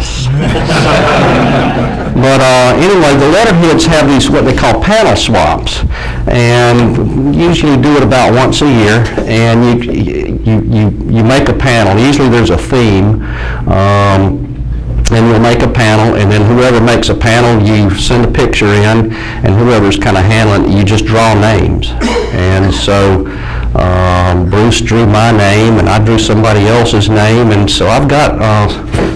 us. But anyway, the letterheads have these what they call panel swaps, and usually do it about once a year. And you make a panel. Usually there's a theme. And you'll make a panel, and then whoever makes a panel, you send a picture in, and whoever's kind of handling it, you just draw names. And so Bruce drew my name, and I drew somebody else's name, and so I've got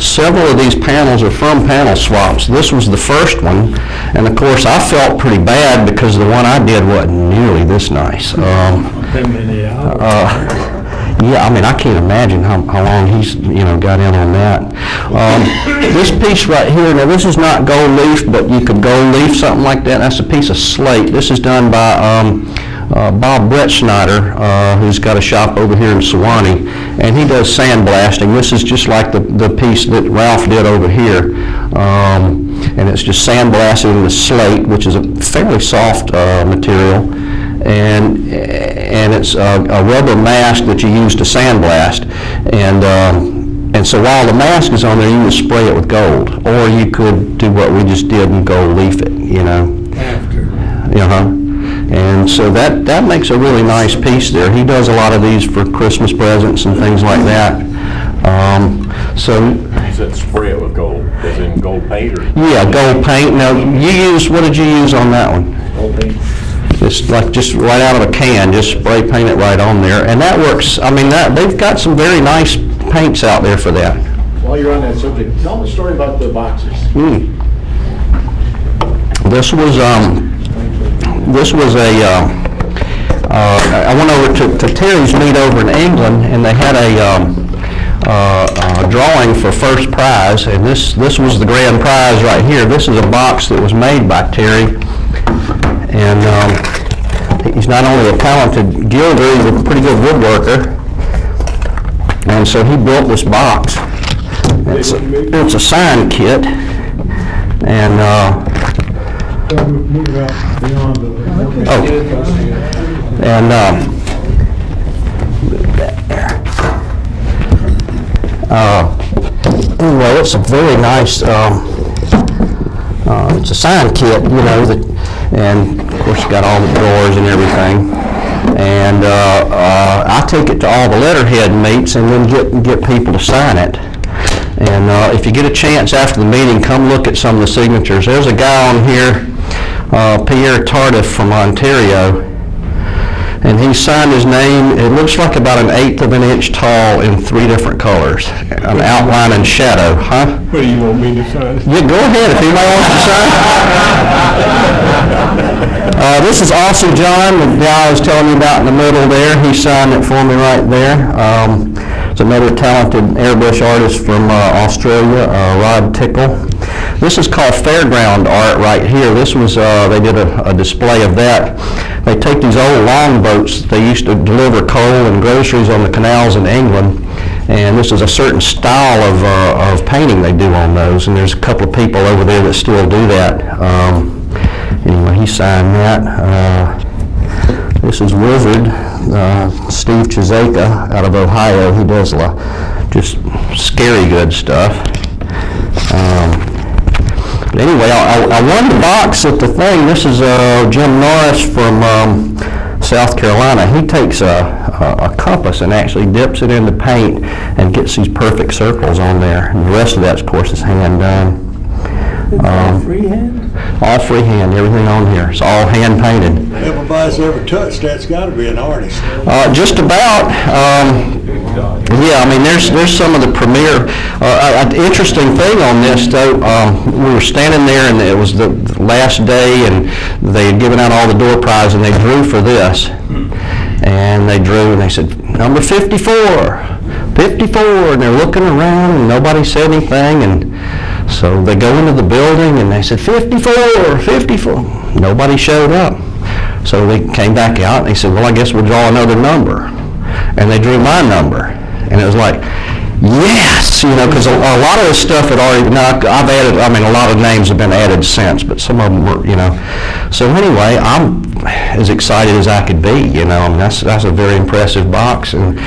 several of these panels are from panel swaps. This was the first one, and of course I felt pretty bad because the one I did wasn't nearly this nice. Yeah, I mean, I can't imagine how long he's, got in on that. This piece right here, now this is not gold leaf, but you could gold leaf something like that. That's a piece of slate. This is done by Bob Brettschneider, who's got a shop over here in Sewanee, and he does sandblasting. This is just like the piece that Ralph did over here. And it's just sandblasted in the slate, which is a fairly soft material. And it's a rubber mask that you use to sandblast, and so while the mask is on there, you can spray it with gold, or you could do what we just did and gold leaf it, After. And so that makes a really nice piece there. He does a lot of these for Christmas presents and things like that. You said spray it with gold, as in gold paint, or? Yeah, gold paint. Now what did you use on that one? Gold paint. It's like just right out of a can, just spray paint it right on there, and that works. I mean, they've got some very nice paints out there for that. While you're on that subject, tell me a story about the boxes. This was I went over to Terry's meet over in England, and they had a drawing for first prize, and this was the grand prize right here. This is a box that was made by Terry. And he's not only a talented gilder, he's a pretty good woodworker. And so he built this box. It's a sign kit. And anyway, it's a very nice. It's a sign kit, and of course you got all the drawers and everything. And I take it to all the letterhead meets and then get people to sign it. And if you get a chance after the meeting, come look at some of the signatures. There's a guy on here, Pierre Tardif from Ontario, and he signed his name. It looks like about 1/8 of an inch tall in 3 different colors, an outline and shadow, huh? What do you want me to sign? Yeah, go ahead if anybody wants to sign. This is also John, the guy I was telling you about in the middle there. He signed it for me right there. It's another talented airbrush artist from Australia, Rod Tickle. This is called fairground art right here. This was, they did a display of that. They take these old longboats that they used to deliver coal and groceries on the canals in England, and this is a certain style of painting they do on those, and there's a couple of people over there that still do that. Anyway, he signed that. This is Wizard, Steve Chizeka out of Ohio. He does just scary good stuff. But anyway, I won the box at the thing. This is Jim Norris from South Carolina. He takes a compass and actually dips it into paint and gets these perfect circles on there. And the rest of that, of course, is hand done. All freehand? All freehand, everything on here. It's all hand painted. Everybody's ever touched that's got to be an artist. Just about. Yeah, I mean, there's some of the premier. Interesting thing on this, though, we were standing there, and it was the last day, and they had given out all the door prizes, and they drew for this. And they drew, and they said, number 54, 54, and they're looking around, and nobody said anything, and so they go into the building, and they said, 54, 54. Nobody showed up. So they came back out, and they said, well, I guess we'll draw another number. And they drew my number. And it was like, Yes, you know, because a lot of this stuff had already, now I've added, I mean, a lot of names have been added since, but some of them were, you know. So anyway, I'm as excited as I could be, you know. I mean, that's a very impressive box. And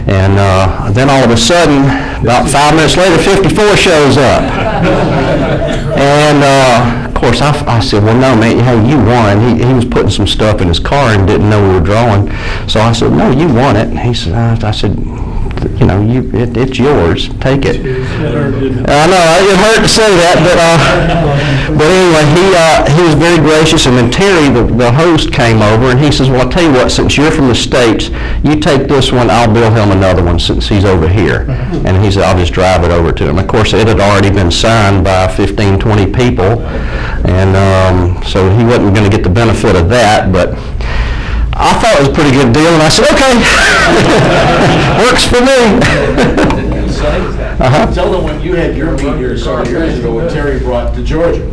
then all of a sudden, about 5 minutes later, 54 shows up. And of course, I said, well, no, man, hey, you won. He was putting some stuff in his car and didn't know we were drawing. So I said, no, you won it. And he said, I said, you know, it's yours. Take it. I know it hurt to say that, but anyway, he was very gracious. And then Terry, the host, came over and he says, well, I'll tell you what, since you're from the States, you take this one, I'll bill him another one since he's over here. And he said, I'll just drive it over to him. Of course, it had already been signed by 15, 20 people, and so he wasn't going to get the benefit of that, but I thought it was a pretty good deal, and I said, okay, works for me. Tell them when you had your meet here several years ago, when Terry brought to Georgia.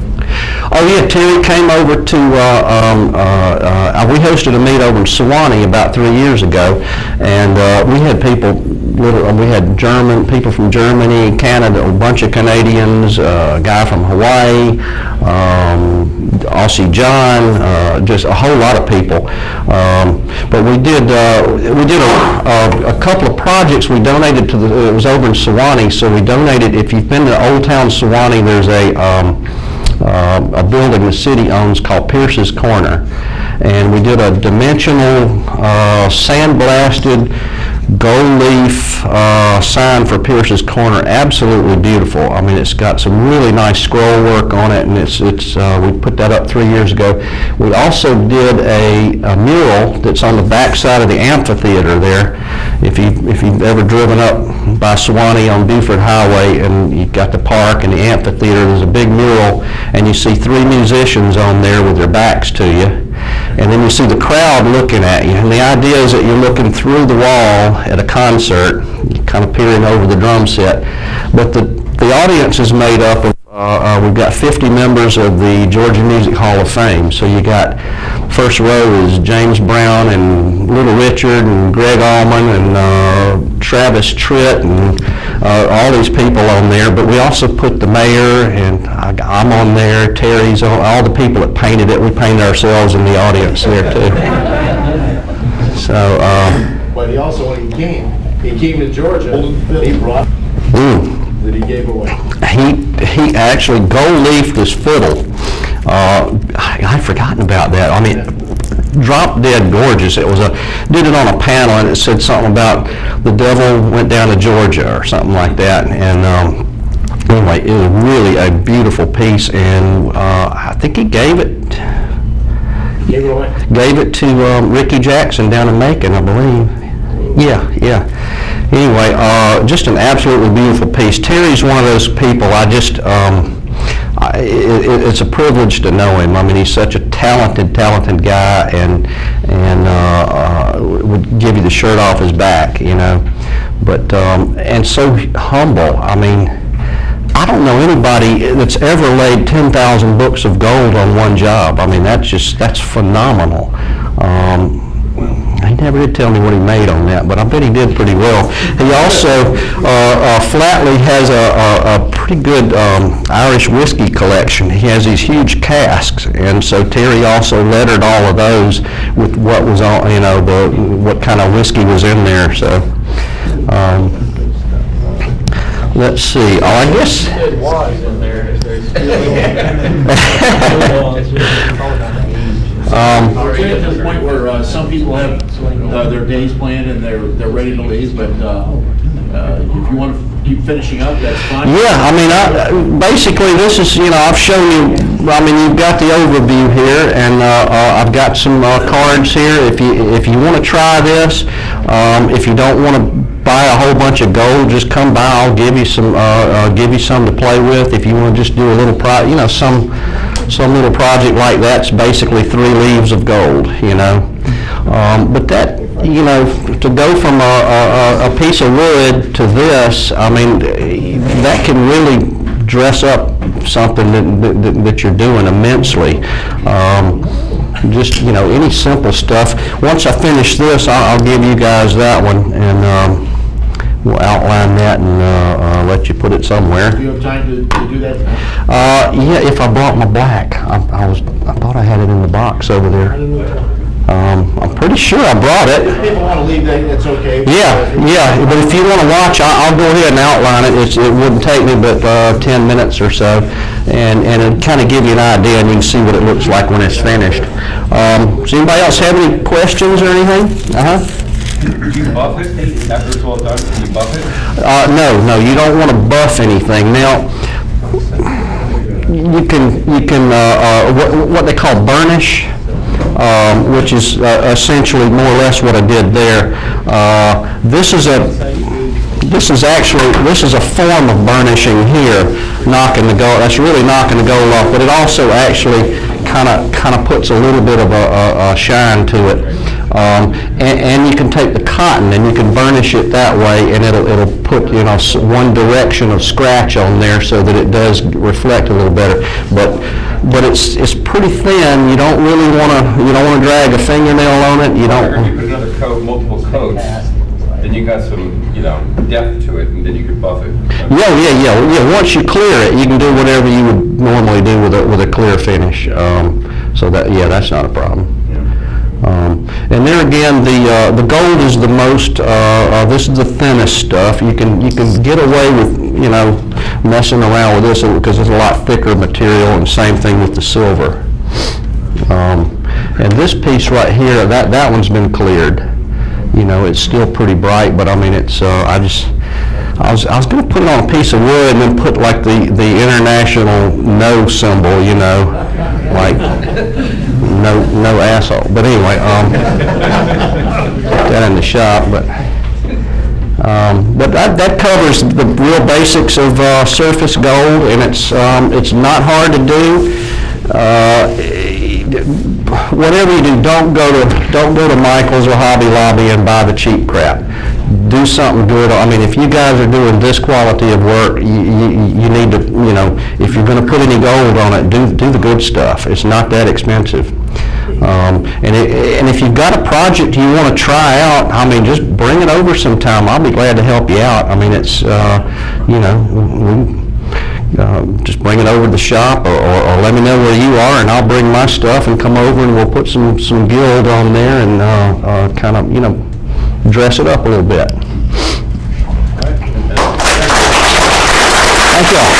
Oh yeah, Terry came over to, we hosted a meet over in Sewanee about 3 years ago, and we had people, we had people from Germany, Canada, a bunch of Canadians, a guy from Hawaii, Aussie John, just a whole lot of people. But we did a couple of projects. We donated to it was over in Sewanee, so we donated, if you've been to Old Town Sewanee, there's a building the city owns called Pierce's Corner, and we did a dimensional sandblasted gold leaf sign for Pierce's Corner. Absolutely beautiful. I mean, it's got some really nice scroll work on it, and we put that up 3 years ago. We also did a mural that's on the back side of the amphitheater there. If you've ever driven up by Sewanee on Buford Highway and you've got the park and the amphitheater, there's a big mural, and you see 3 musicians on there with their backs to you. And then you see the crowd looking at you. And the idea is that you're looking through the wall at a concert, kind of peering over the drum set. But the audience is made up of, we've got 50 members of the Georgia Music Hall of Fame. So you got, first row is James Brown and Little Richard and Greg Allman and Travis Tritt and all these people on there. But we also put the mayor, and I'm on there, Terry's on, all the people that painted it. We painted ourselves in the audience there too. So. But he also, when he came to Georgia, he brought that he gave away. He actually gold leafed his fiddle. I'd forgotten about that. I mean, drop dead gorgeous. It was did it on a panel, and it said something about the devil went down to Georgia or something like that. And anyway, it was really a beautiful piece, and I think he gave it. Gave it to Ricky Jackson down in Macon, I believe. Yeah. Anyway, just an absolutely beautiful piece. Terry's one of those people, it's a privilege to know him. I mean, he's such a talented guy, and would give you the shirt off his back, you know. But, and so humble. I mean, I don't know anybody that's ever laid 10,000 books of gold on one job. I mean, that's phenomenal. He never did tell me what he made on that, but I bet he did pretty well. He also, Flatley has a pretty good Irish whiskey collection. He has these huge casks, and so Terry also lettered all of those with what was on, you know, what kind of whiskey was in there. So, let's see. Oh, I guess. We're getting to the point where some people have their days planned and they're ready to leave, but if you want to keep finishing up, that's fine. Yeah, I mean, basically this is, you know, I've shown you, I mean, you've got the overview here, and I've got some cards here. If you want to try this, if you don't want to buy a whole bunch of gold, just come by. I'll give you some to play with. If you want to just do a little you know, some little project like that's basically 3 leaves of gold, you know. But that, you know, to go from a piece of wood to this, I mean, that can really dress up something that you're doing immensely. Just, you know, any simple stuff. Once I finish this, I'll give you guys that one, and we'll outline that and let you put it somewhere. Do you have time to do that? Yeah, if I brought my black. I thought I had it in the box over there. I'm pretty sure I brought it. If people want to leave, that's okay. Yeah, but if you want to watch, I'll go ahead and outline it. It wouldn't take me but 10 minutes or so, and it'll kind of give you an idea, and you can see what it looks like when it's finished. Does anybody else have any questions or anything? Do you buff it after it's all done? Do you buff it? No, you don't want to buff anything. Now, you can what they call burnish, which is essentially more or less what I did there. This is a form of burnishing here, knocking the gold. That's really knocking the gold off, but it also actually kind of puts a little bit of a shine to it. And you can take the cotton and you can burnish it that way, and it'll put one direction of scratch on there so that it does reflect a little better. But it's pretty thin. You don't really want to drag a fingernail on it. You don't. If you put another coat, multiple coats, then you got some depth to it, and then you can buff it. Yeah. Once you clear it, you can do whatever you would normally do with a clear finish. So that's not a problem. And there again, the gold is the most. This is the thinnest stuff. You can get away with messing around with this because it's a lot thicker material, and same thing with the silver. And this piece right here, that one's been cleared. It's still pretty bright, but I mean it's. I was going to put it on a piece of wood and then put like the international no symbol, like no asshole. But anyway, that in the shop. But that covers the real basics of surface gold, and it's not hard to do. Whatever you do, don't go to Michael's or Hobby Lobby and buy the cheap crap. Do something good. I mean, if you guys are doing this quality of work, you need to, if you're going to put any gold on it, do the good stuff. It's not that expensive. And if you've got a project you want to try out, I mean, just bring it over sometime. I'll be glad to help you out. I mean, it's, just bring it over to the shop, or let me know where you are, and I'll bring my stuff and come over, and we'll put some gild on there and kind of dress it up a little bit. Thank you all.